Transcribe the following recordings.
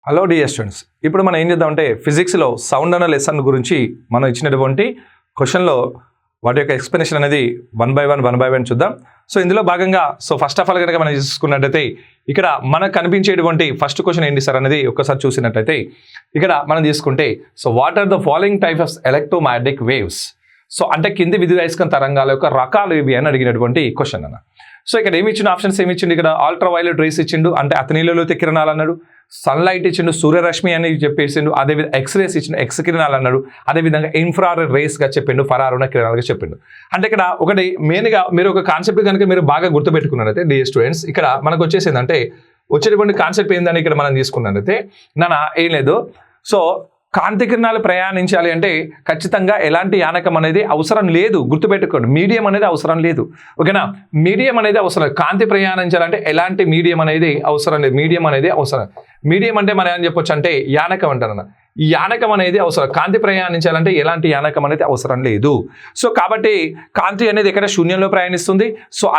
Hello dear students, ఇప్పుడు మనం ఏం చేద్దామంటే ఫిజిక్స్లో సౌండ్ అనే లెసన్ గురించి మనం ఇచ్చినటువంటి క్వశ్చన్లో వాటి యొక్క ఎక్స్ప్లెనేషన్ అనేది వన్ బై వన్ చూద్దాం. సో ఇందులో భాగంగా ఫస్ట్ ఆఫ్ ఆల్ కనుక మనం చూసుకున్నట్టయితే ఇక్కడ మనకు కనిపించేటువంటి ఫస్ట్ క్వశ్చన్ ఏంటి సార్ అనేది ఒక్కసారి చూసినట్టయితే ఇక్కడ మనం తీసుకుంటే what are the following types of electromagnetic waves. అంటే కింది విద్యుదయస్కాంత తరంగాల యొక్క రకాలు ఇవి అని అడిగినటువంటి క్వశ్చన్ అన్న. ఇక్కడ ఏమి ఇచ్చిండు, ఆప్షన్స్ ఏమి ఇచ్చిండు, ఇక్కడ అల్ట్రా వైలెట్ రేస్ ఇచ్చిండు అంటే అతనీలలోకి కిరణాలు అన్నాడు, సన్లైట్ ఇచ్చిండు సూర్యరశ్మి అని చెప్పేసిండు, అదేవిధంగా ఎక్స్రేస్ ఇచ్చిండు ఎక్స్ కిరణాలు అన్నాడు, అదేవిధంగా ఇన్ఫ్రారెడ్ రేస్గా చెప్పిండు, పరారుణ కిరణాలుగా చెప్పిండు. అంటే ఇక్కడ ఒకటి మెయిన్గా మీరు ఒక కాన్సెప్ట్ కనుక మీరు బాగా గుర్తుపెట్టుకున్నారైతే డియర్ స్టూడెంట్స్, ఇక్కడ మనకు వచ్చేసింది అంటే వచ్చేటువంటి కాన్సెప్ట్ ఏందని ఇక్కడ మనం తీసుకున్నట్టయితే ఏం లేదు. కాంతి కిరణాలు ప్రయాణించాలి అంటే ఖచ్చితంగా ఎలాంటి యానకం అనేది అవసరం లేదు, గుర్తుపెట్టుకోండి. మీడియం అనేది అవసరం లేదు, ఓకేనా. మీడియం అనేది అవసరం, కాంతి ప్రయాణించాలంటే ఎలాంటి మీడియం అనేది అవసరం లేదు. మీడియం అనేది అవసరం. మీడియం అంటే మనం ఏం చెప్పొచ్చు అంటే యానకం అంటారన్న. ఈ యానకం అనేది అవసరం, కాంతి ప్రయాణించాలంటే ఎలాంటి యానకం అనేది అవసరం లేదు. కాబట్టి కాంతి అనేది ఎక్కడ శూన్యంలో ప్రయాణిస్తుంది.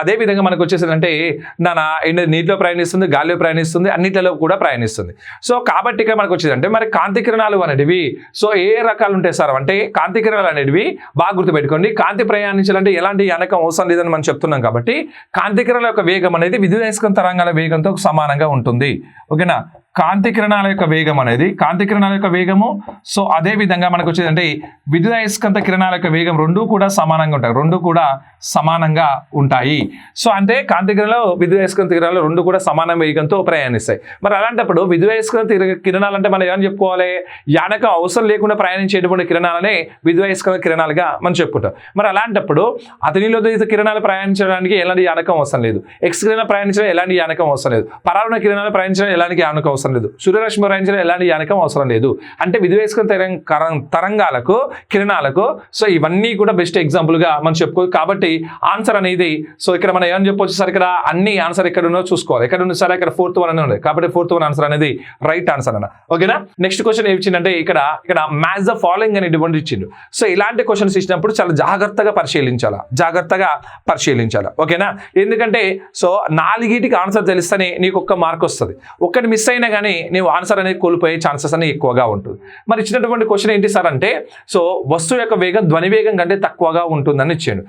అదే విధంగా మనకు వచ్చేసిందంటే నీటిలో ప్రయాణిస్తుంది, గాలిలో ప్రయాణిస్తుంది, అన్నిటిలో కూడా ప్రయాణిస్తుంది. కాబట్టి ఇక్కడ మనకు వచ్చేదంటే మరి కాంతి కిరణాలు అనేటివి ఏ రకాలు ఉంటాయి సార్ అంటే కాంతి కిరణాలు అనేటివి బాగా గుర్తుపెట్టుకోండి. కాంతి ప్రయాణించాలంటే ఎలాంటి యానకం అవసరం లేదని మనం చెప్తున్నాం కాబట్టి కాంతి కిరణాల యొక్క వేగం అనేది విద్యుదయస్కాంత తరంగాల వేగంతో సమానంగా ఉంటుంది, ఓకేనా. కాంతి కిరణాల యొక్క వేగం అనేది కాంతి కిరణాల యొక్క వేగము అదే విధంగా మనకు వచ్చేదంటే విద్యుదయస్కాంత కిరణాల యొక్క వేగం రెండూ కూడా సమానంగా ఉంటాయి, రెండు కూడా సమానంగా ఉంటాయి. అంటే కాంతి కిరణాలు విద్యుదయస్కాంత కిరణాలు రెండు కూడా సమాన వేగంతో ప్రయాణిస్తాయి. మరి అలాంటప్పుడు విద్యుదయస్కాంత కిరణాలు అంటే మనం ఏమని చెప్పుకోవాలి, యానకం అవసరం లేకుండా ప్రయాణించేటువంటి కిరణాలనే విద్యుదయస్కాంత కిరణాలుగా మనం చెప్పుకుంటాం. మరి అలాంటప్పుడు అతనిలోహిత కిరణాలు ప్రయాణించడానికి ఎలాంటి యానకం అవసరం లేదు, ఎక్స్ కిరణాలు ప్రయాణించడం ఎలాంటి యానకం అవసరం లేదు, పరారుణ కిరణాలు ప్రయాణించడం ఎలాంటి యానకం అవసరం లేదు, సూర్యరశ్మి ప్రయాణించడం ఎలాంటి యానకం అవసరం లేదు. అంటే విద్యుదయస్కాంత తరంగాలకు కిరణాలకు ఇవన్నీ కూడా బెస్ట్ ఎగ్జాంపుల్ గా మనం చెప్పుకోవచ్చు. కాబట్టి ఆన్సర్ అనేది ఇక్కడ మనం ఏమని చెప్పొచ్చు సార్, ఇక్కడ అన్ని ఆన్సర్ ఎక్కడ ఉన్నో చూసుకోవాలి. ఎక్కడ ఉంది సార్, ఇక్కడ 4th వన్ ఉంది కాబట్టి 4th వన్ ఆన్సర్ అనేది రైట్ ఆన్సర్ అన్న, ఓకేనా. నెక్స్ట్ క్వశ్చన్ ఏమి ఇచ్చిందంటే ఇక్కడ మ్యాచ్ ద ఫాలోయింగ్ అనేటువంటి ఇచ్చిండు. ఇలాంటి క్వశ్చన్స్ ఇచ్చినప్పుడు చాలా జాగ్రత్తగా పరిశీలించాలా, ఓకేనా. ఎందుకంటే 4టికి ఆన్సర్ తెలిస్తేనే నీకు ఒక్క మార్క్ వస్తుంది. ఒక్కటి మిస్ అయినా కానీ నీవు ఆన్సర్ అనేది కోల్పోయే ఛాన్సెస్ అనేది ఎక్కువగా ఉంటుంది. మరి ఇచ్చినటువంటి క్వశ్చన్ ఏంటి సార్ అంటే వస్తువు యొక్క వేగం ధ్వని వేగం కంటే తక్కువగా ఉంటుందని ఇచ్చాడు.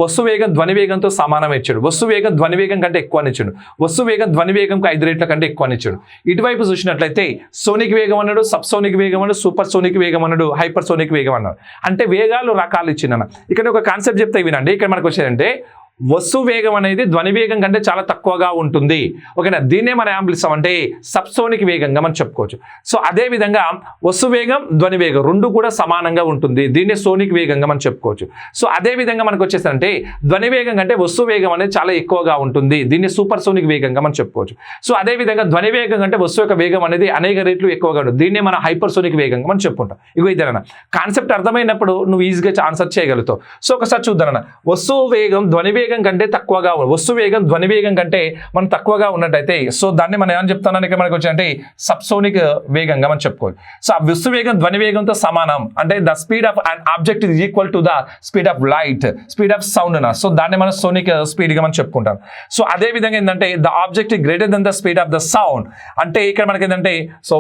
వస్తువు వేగం ధ్వని వేగంతో సమానం ఇచ్చాడు, వస్తువు వేగం ధ్వని వేగం కంటే ఎక్కువ అని ఇచ్చాడు, వస్తువు వేగం ధ్వని వేగంకి 5 రెట్ల కంటే ఎక్కువ అని ఇచ్చాడు. ఇటువైపు చూసినట్లయితే సోనిక్ వేగం అన్నాడు, సబ్ సోనిక్ వేగం అన్నాడు, సూపర్ సోనిక్ వేగం అన్నాడు, హైపర్ సోనిక్ వేగం అన్నాడు. అంటే వేగాలు రకాలు ఇచ్చిందన్న. ఇక్కడ ఒక కాన్సెప్ట్ చెప్తే వినండి. ఇక్కడ మనకు వచ్చేదంటే వస్తువు వేగం అనేది ధ్వని వేగం కంటే చాలా తక్కువగా ఉంటుంది, ఓకేనా. దీన్నే మనం ఏం పిలుస్తామంటే సబ్సోనిక్ వేగంగా మనం చెప్పుకోవచ్చు. అదే విధంగా వస్తువు వేగం ధ్వని వేగం రెండు కూడా సమానంగా ఉంటుంది, దీన్నే సోనిక్ వేగంగా మనం చెప్పుకోవచ్చు. అదే విధంగా మనకు వచ్చేసంటే ధ్వని వేగం కంటే వస్తువు వేగం అనేది చాలా ఎక్కువగా ఉంటుంది, దీన్ని సూపర్ సోనిక్ వేగంగా మనం చెప్పుకోవచ్చు. అదే విధంగా ధ్వని వేగం కంటే వస్తువు యొక్క వేగం అనేది అనేక రెట్లు ఎక్కువగా ఉంటుంది, దీన్నే మన హైపర్ సోనిక్ వేగంగా మనం చెప్పుకుంటాం. ఇదేనా కాన్సెప్ట్ అర్థమైనప్పుడు నువ్వు ఈజీగా ఆన్సర్ చేయగలుగుతావు. ఒకసారి చూద్దాం. వస్తువు వేగం ధ్వని వేగం కంటే తక్కువగా, వస్తువు వేగం ధ్వని వేగం కంటే మనం తక్కువగా ఉన్నట్టయితే దాన్ని మనం ఏమని చెప్తాను ఇక్కడ మనకు వచ్చి అంటే సబ్సోనిక్ వేగంగా మనం చెప్పుకోవాలి. వస్తువు వేగం ధ్వని వేగంతో సమానం అంటే the speed of an object is equal to the speed of light, speed of sound అన్న. దాన్ని మనం సోనిక్ స్పీడ్ గా మనం చెప్పుకుంటాం. అదే విధంగా ఏంటంటే the object is greater than the speed of the sound. అంటే ఇక్కడ మనకి ఏంటంటే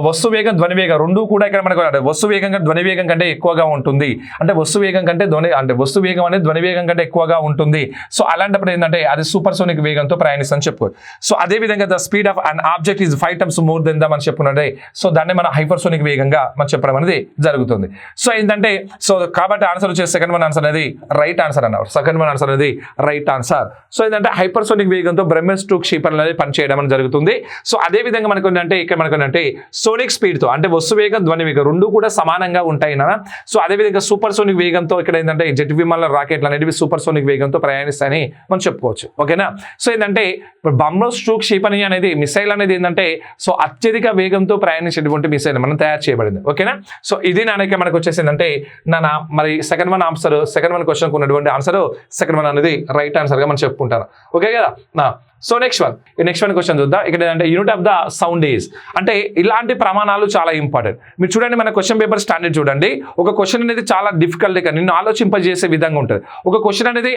వస్తువు వేగం ధ్వని వేగం రెండు కూడా ఇక్కడ మనకు వస్తువు వేగం కంటే ధ్వని వేగం కంటే ఎక్కువగా ఉంటుంది, అంటే వస్తువు వేగం కంటే వస్తువు వేగం అనేది ధ్వని వేగం కంటే ఎక్కువగా ఉంటుంది. అలాంటప్పుడు ఏంటంటే అది సూపర్ సోనిక్ వేగంతో ప్రయాణిస్తుందని చెప్పుకోవచ్చు. అదే విధంగా the speed of an object is 5 times more than the మనం చెప్పుకున్నట్టే దాన్ని మన హైపర్ సోనిక్ వేగంగా మనం చెప్పడం అనేది జరుగుతుంది. ఏంటంటే కాబట్టి ఆన్సర్ వచ్చే సెకండ్ వన్ ఆన్సర్ అనేది రైట్ ఆన్సర్ అన్నారు. సెకండ్ వన్ ఆన్సర్ అనేది రైట్ ఆన్సర్. ఏంటంటే హైపర్ సోనిక్ వేగంతో బ్రహ్మోస్ 2 క్షిపణులు అనేది పనిచేయడం అనేది జరుగుతుంది. అదే విధంగా మనకు ఏంటంటే ఇక్కడ మనకు ఏంటంటే సోనిక్ స్పీడ్ తో అంటే వస్తు వేగం ధ్వని వేగం రెండు కూడా సమానంగా ఉంటాయి నా. అదే విధంగా సూపర్ సోనిక్ వేగంతో ఇక్కడ ఏంటంటే జెట్ విమానాల రాకెట్లు అనేవి సూపర్ సోనిక్ వేగంతో ప్రయాణిస్తాయని మనం చెప్పుకోవచ్చు, ఓకేనా. ఏంటంటే బ్రహ్మోస్ 2 క్షిపణి అనేది మిసైల్ అనేది ఏంటంటే అత్యధిక వేగంతో ప్రయాణించేటువంటి మిసైల్ మనం తయారు చేయబడింది, ఓకేనా. ఇది మనకు వచ్చేసిందంటే మరి second one answer, second one question ఉన్నటువంటి ఆన్సర్ సెకండ్ వన్ అనేది రైట్ ఆన్సర్ గా మనం చెప్పుకుంటాను, ఓకే కదా. సో నెక్స్ట్ వన్ క్వశ్చన్ చూద్దాం. ఇక్కడ ఏంటంటే unit of the sound is అంటే ఇలాంటి ప్రమాణాలు చాలా ఇంపార్టెంట్. మీరు చూడండి మన క్వశ్చన్ పేపర్ స్టాండర్డ్ చూడండి. ఒక క్వశ్చన్ అనేది చాలా డిఫికల్ట్గా నిన్ను ఆలోచింపజేసే విధంగా ఉంటుంది. ఒక క్వశ్చన్ అనేది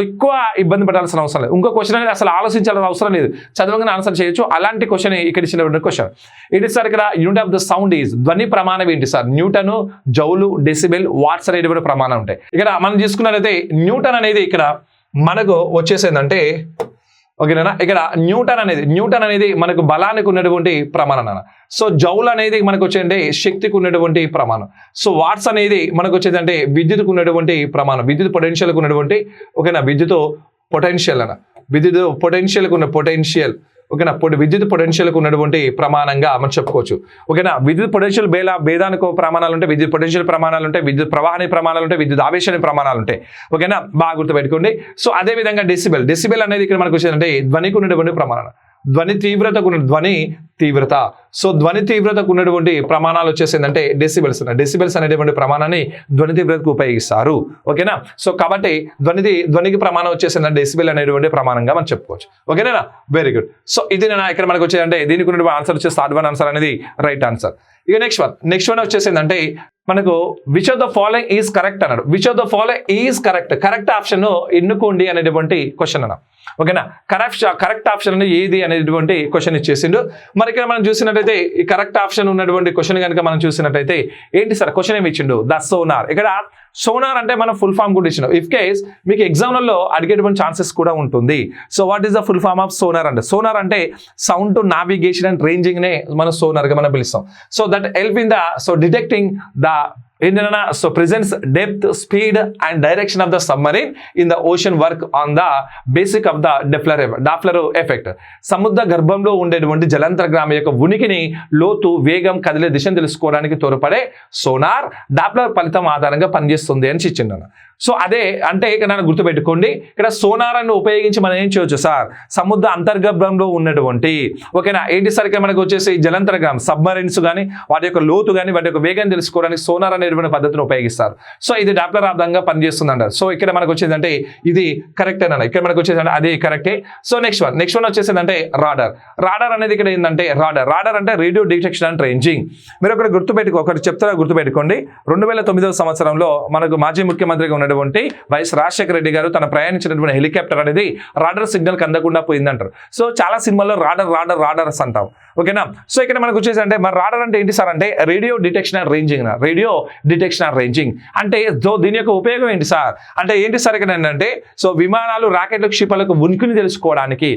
ఎక్కువ ఇబ్బంది పడాల్సిన అవసరం లేదు. ఇంకో క్వశ్చన్ అనేది అసలు ఆలోచించాల్సిన అవసరం లేదు, చదవగానే ఆన్సర్ చేయొచ్చు. అలాంటి క్వశ్చన్ ఇక్కడ ఇచ్చినటువంటి క్వశ్చన్ ఏంటి సార్? ఇక్కడ unit of the sound is ధ్వని ప్రమాణం ఏంటి sir? Newton, joule, decibel, watts అనేటువంటి ప్రమాణం ఉంటాయి. ఇక్కడ మనం తీసుకున్నట్లయితే న్యూటన్ అనేది ఇక్కడ మనకు వచ్చేసేందంటే ఓకేనా, ఇక్కడ న్యూటన్ అనేది మనకు బలానికి ఉన్నటువంటి ప్రమాణం అన్న. సో జౌల్ అనేది మనకు వచ్చేదంటే శక్తికి ఉన్నటువంటి ప్రమాణం. సో వాట్స్ అనేది మనకు వచ్చేదంటే విద్యుత్కు ఉన్నటువంటి ప్రమాణం, విద్యుత్ పొటెన్షియల్కు ఉన్నటువంటి ఓకేనా, విద్యుత్ పొటెన్షియల్ అన్న, విద్యుత్ పొటెన్షియల్కు ఉన్న పొటెన్షియల్ ఓకేనా, విద్యుత్ పొటెన్షియల్కు ఉన్నటువంటి ప్రమాణంగా మనం చెప్పుకోవచ్చు. ఓకేనా, విద్యుత్ పొటెన్షియల్ భేదానికి ప్రమాణాలు ఉంటాయి, విద్యుత్ పొటెన్షియల్ ప్రమాణాలు ఉంటాయి, విద్యుత్ ప్రవాహానికి ప్రమాణాలు ఉంటాయి, విద్యుత్ ఆవేశానికి ప్రమాణాలు ఉంటాయి. ఓకేనా, బాగా గుర్తుపెట్టుకోండి. సో అదేవిధంగా డెసిబెల్ అనేది ఇక్కడ మనకు వచ్చేదంటే ధ్వనికి ఉన్నటువంటి ప్రమాణం, ధ్వని తీవ్రత. సో ధ్వని తీవ్రతకు ఉన్నటువంటి ప్రమాణాలు వచ్చేసిందంటే డెసిబెల్స్ అనేటువంటి ప్రమాణాన్ని ధ్వని తీవ్రతకు ఉపయోగిస్తారు. ఓకేనా, సో కాబట్టి ధ్వనికి ప్రమాణం వచ్చేసిందంటే డెసిబెల్ అనేటువంటి ప్రమాణంగా మనం చెప్పుకోవచ్చు. ఓకేనా, వెరీ గుడ్. సో ఇది నేను ఇక్కడ మనకు వచ్చేదంటే దీనికి ఉన్నటువంటి ఆన్సర్ వచ్చేసి థర్డ్ వన్ ఆన్సర్ అనేది రైట్ ఆన్సర్. ఇక నెక్స్ట్ వన్ వచ్చేసిందంటే మనకు which of the following is correct అన్నాడు. Which of the following is correct option ఎన్నుకోండి అనేటువంటి క్వశ్చన్ అన్న. ఓకేనా, కరెక్ట్ ఆప్షన్ అనేది ఏది అనేటువంటి క్వశ్చన్ ఇచ్చేసిండు. మరి ఇక్కడ మనం చూసినట్టయితే ఈ కరెక్ట్ ఆప్షన్ ఉన్నటువంటి క్వశ్చన్ కనుక మనం చూసినట్టయితే ఏంటి సార్ క్వశ్చన్ ఏమి ఇచ్చిండు? The sonar. ఇక్కడ సోనార్ అంటే మనం ఫుల్ ఫామ్ కూడా ఇచ్చిండు. ఇఫ్ కేస్ మీకు ఎగ్జామ్లలో అడిగేటువంటి ఛాన్సెస్ కూడా ఉంటుంది. So what is the full form of sonar అంటే? సోనార్ అంటే sound to navigation and ranging నే మనం సోనార్ గా మనం పిలుస్తాం. So that help in the detecting the so presence, depth, speed and direction of the submarine in the ocean work on the basic of the Doppler effect. సముద్ర గర్భంలో ఉండేటువంటి జలాంతర్గామి యొక్క ఉనికిని, లోతు, వేగం, కదిలే దిశను తెలుసుకోవడానికి తోడ్పడే సోనార్ డాప్లర్ ఫలితం ఆధారంగా పనిచేస్తుంది అని ఇచ్చిండు. సో అదే అంటే ఇక్కడ నన్ను గుర్తుపెట్టుకోండి, ఇక్కడ సోనారాన్ని ఉపయోగించి మనం ఏం చేయవచ్చు సార్? సముద్ర అంతర్గర్భంలో ఉన్నటువంటి ఓకేనా ఏంటి సార్ ఇక్కడ మనకు వచ్చేసి జలాంతర్గామి సబ్మరైన్స్ కానీ వాటి యొక్క లోతు కానీ వాటి యొక్క వేగం తెలుసుకోవడానికి సోనార్ అనేటువంటి పద్ధతిని ఉపయోగిస్తారు. సో ఇది డాప్లర్ ఆధారంగా పనిచేస్తుంది అంటారు. సో ఇక్కడ మనకు వచ్చేదంటే ఇది కరెక్ట్ అన్న, ఇక్కడ మనకు వచ్చేదంటే అది కరెక్టే. సో నెక్స్ట్ వన్ వచ్చేసిందంటే రాడార్ అనేది ఇక్కడ ఏంటంటే రాడార్ అంటే రేడియో డిటెక్షన్ అండ్ రేంజింగ్. మీరు ఒకటి చెప్తారా గుర్తుపెట్టుకోండి. 2009 సంవత్సరంలో మనకు మాజీ ముఖ్యమంత్రిగా ఉన్నటువంటి వైఎస్ రాజశేఖర రెడ్డి గారు తన ప్రయాణించినటువంటి హెలికాప్టర్ అనేది రాడార్ సిగ్నల్ అందకుండా పోయిందంటారు. సో చాలా సినిమాల్లో రాడార్స్ అంటాం. ఓకేనా, సో ఇక్కడ మనకు వచ్చేసి అంటే మరి రాడార్ అంటే ఏంటి సార్ అంటే రేడియో డిటెక్షన్ అండ్ రేంజింగ్ అంటే దీని యొక్క ఉపయోగం ఏంటి సార్ అంటే ఏంటి సార్ ఇక్కడ ఏంటంటే సో విమానాలు, రాకెట్లు, క్షిపణులకు ఉనికిని తెలుసుకోవడానికి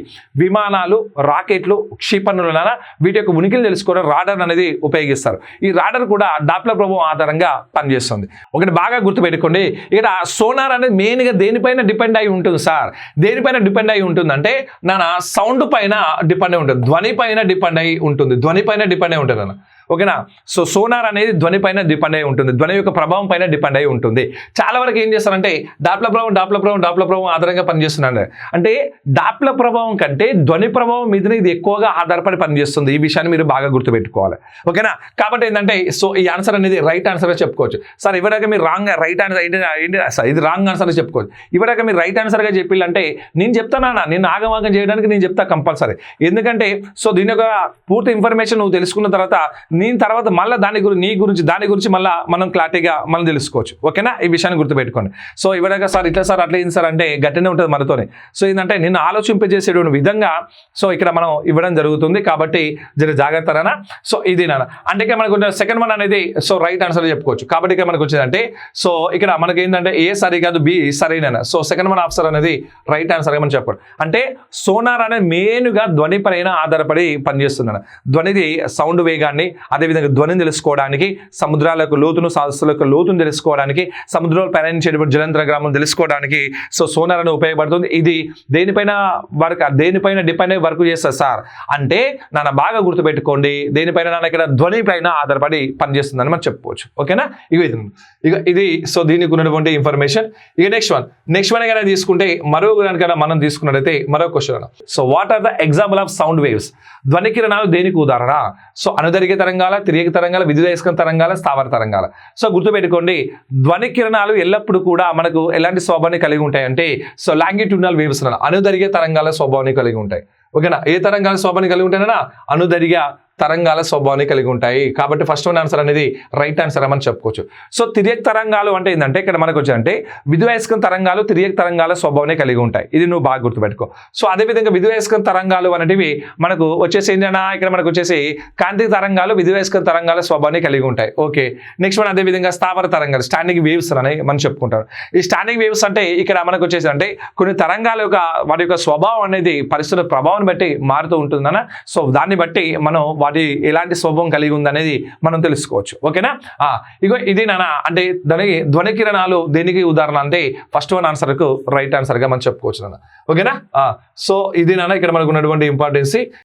వీటి యొక్క ఉనికిని తెలుసుకోవడం రాడార్ అనేది ఉపయోగిస్తారు. ఈ రాడార్ కూడా డాప్లర్ ప్రభావం ఆధారంగా పనిచేస్తుంది. ఒకటి బాగా గుర్తుపెట్టుకోండి, ఇక్కడ సోనార్ అనేది మెయిన్ గా దేనిపైన డిపెండ్ అయి ఉంటుంది సార్? దేనిపైన డిపెండ్ అయి ఉంటుంది అంటే నా సౌండ్ పైన డిపెండ్ అయి ఉంటుంది, ధ్వని పైన డిపెండ్ అయి ఉంటుంది అన్న. ఓకేనా, సో సోనార్ అనేది ధ్వని పైన డిపెండ్ అయి ఉంటుంది, ధ్వని యొక్క ప్రభావం పైన డిపెండ్ అయి ఉంటుంది. చాలా వరకు ఏం చేస్తారంటే డాప్లర్ ప్రభావం ఆధారంగా పనిచేస్తున్నాడు. అంటే డాప్లర్ ప్రభావం కంటే ధ్వని ప్రభావం మీద ఇది ఎక్కువగా ఆధారపడి పనిచేస్తుంది. ఈ విషయాన్ని మీరు బాగా గుర్తుపెట్టుకోవాలి. ఓకేనా, కాబట్టి ఏంటంటే సో ఈ ఆన్సర్ అనేది రైట్ ఆన్సర్ గా చెప్పుకోవచ్చు. సార్ ఇవరాక మీరు రైట్ ఆన్సర్ ఏంటి సార్ ఇది రాంగ్ ఆన్సర్ గా చెప్పుకోవచ్చు. ఇవరాక మీరు రైట్ ఆన్సర్ గా చెప్పిల్లంటే నేను చెప్తానా, నేను ఆగమాగం చేయడానికి నేను చెప్తా కంపల్సరీ. ఎందుకంటే సో దీని యొక్క పూర్తి ఇన్ఫర్మేషన్ నువ్వు తెలుసుకున్న తర్వాత నేను తర్వాత మళ్ళీ దాని గురించి మళ్ళీ మనం క్లారిటీగా మనం తెలుసుకోవచ్చు. ఓకేనా, ఈ విషయాన్ని గుర్తుపెట్టుకోండి. సో ఇవ్వడాక సార్ ఇట్లా సార్ అట్లా ఏంటి సార్ అంటే గట్టినే ఉంటుంది మనతోనే. సో ఏంటంటే నిన్ను ఆలోచింపజేసేటువంటి విధంగా సో ఇక్కడ మనం ఇవ్వడం జరుగుతుంది. కాబట్టి జర జాగ్రత్తనా. సో ఇది నాన్న అంటే ఇక్కడ మనకు సెకండ్ వన్ అనేది సో రైట్ ఆన్సర్ చెప్పుకోవచ్చు. కాబట్టి ఇక్కడ మనకు వచ్చేదంటే సో ఇక్కడ మనకి ఏంటంటే ఏ సరి కాదు, బి సరైన. సో సెకండ్ వన్ ఆన్సర్ అనేది రైట్ ఆన్సర్గా మనం చెప్పాలి. అంటే సోనార్ అనేది మెయిన్గా ధ్వని పైన ఆధారపడి పనిచేస్తున్నాను. ధ్వనిది సౌండ్ వేగాన్ని, అదేవిధంగా ధ్వనిని తెలుసుకోవడానికి, సముద్రాలకు లోతును, సరస్సులకు లోతును తెలుసుకోవడానికి, సముద్రంలో ప్రయాణించేటువంటి జలాంతర్గామం తెలుసుకోవడానికి సో సోనార్ అనేది ఉపయోగపడుతుంది. ఇది దేనిపైన డిపెండ్ అయ్యి వర్క్ చేస్తారు సార్ అంటే నాన్న బాగా గుర్తుపెట్టుకోండి, దేనిపైన నాన్న ఇక్కడ ధ్వని పైన ఆధారపడి పనిచేస్తుందని మనం చెప్పుకోవచ్చు. ఓకేనా, ఇది సో దీనికి ఉన్నటువంటి ఇన్ఫర్మేషన్. ఇక నెక్స్ట్ వన్ కనుక తీసుకుంటే మరో కనుక మనం తీసుకున్నట్టయితే మరో question. So what are the example of sound waves? ధ్వని కిరణాలు దేనికి ఉదాహరణ? సో అనుదరిగే తరంగ తరంగాల, తిర్యక్ తరంగాల, విద్యుదయస్కాంత తరంగాల, స్థావర తరంగాల. సో గుర్తుపెట్టుకోండి, ధ్వని కిరణాలు ఎల్లప్పుడూ కూడా మనకు ఎలాంటి స్వభావాన్ని కలిగి ఉంటాయి అంటే సో లాంగిట్యూడినల్ వేవ్స్ అనుదైర్ఘ్య తరంగాల స్వభావాన్ని కలిగి ఉంటాయి. ఓకేనా, ఏ తరంగాల స్వభావాన్ని కలిగి ఉంటాయన్నా అనుదైర్ఘ్య తరంగాల స్వభావాన్ని కలిగి ఉంటాయి. కాబట్టి ఫస్ట్ వన్ ఆన్సర్ అనేది రైట్ ఆన్సర్ అని చెప్పుకోవచ్చు. సో తిర్యక్ తరంగాలు అంటే ఏంటంటే ఇక్కడ మనకు వచ్చాయంటే విద్యుదయస్కాంత తరంగాలు తిర్యక్ తరంగాల స్వభావాన్ని కలిగి ఉంటాయి. ఇది నువ్వు బాగా గుర్తుపెట్టుకో. సో అదేవిధంగా విద్యుదయస్కాంత తరంగాలు అనేటివి మనకు వచ్చేసి ఏంటన్నా ఇక్కడ మనకు వచ్చేసి కాంతి తరంగాలు విద్యుదయస్కాంత తరంగాల స్వభావాన్ని కలిగి ఉంటాయి. ఓకే, నెక్స్ట్ వన్ అదేవిధంగా స్థావర తరంగాలు స్టాండింగ్ వేవ్స్ అని మనం చెప్పుకుంటారు. ఈ స్టాండింగ్ వేవ్స్ అంటే ఇక్కడ మనకు వచ్చేసి అంటే కొన్ని తరంగాల యొక్క వాటి యొక్క స్వభావం అనేది పరిస్థితుల ప్రభావం బట్టి మారుతూ ఉంటుందన్న. సో దాన్ని బట్టి మనం వాటి ఎలాంటి స్వభావం కలిగి ఉందనేది మనం తెలుసుకోవచ్చు. ఓకేనా, ఇగో ఇది నాన్న అంటే ధ్వని కిరణాలు దేనికి ఉదాహరణ అంటే ఫస్ట్ వన్ ఆన్సర్కు రైట్ ఆన్సర్గా మనం చెప్పుకోవచ్చు నాన్న. ఓకేనా, సో ఇది నాన్న ఇక్కడ మనకు ఉన్నటువంటి ఇంపార్టెన్స్.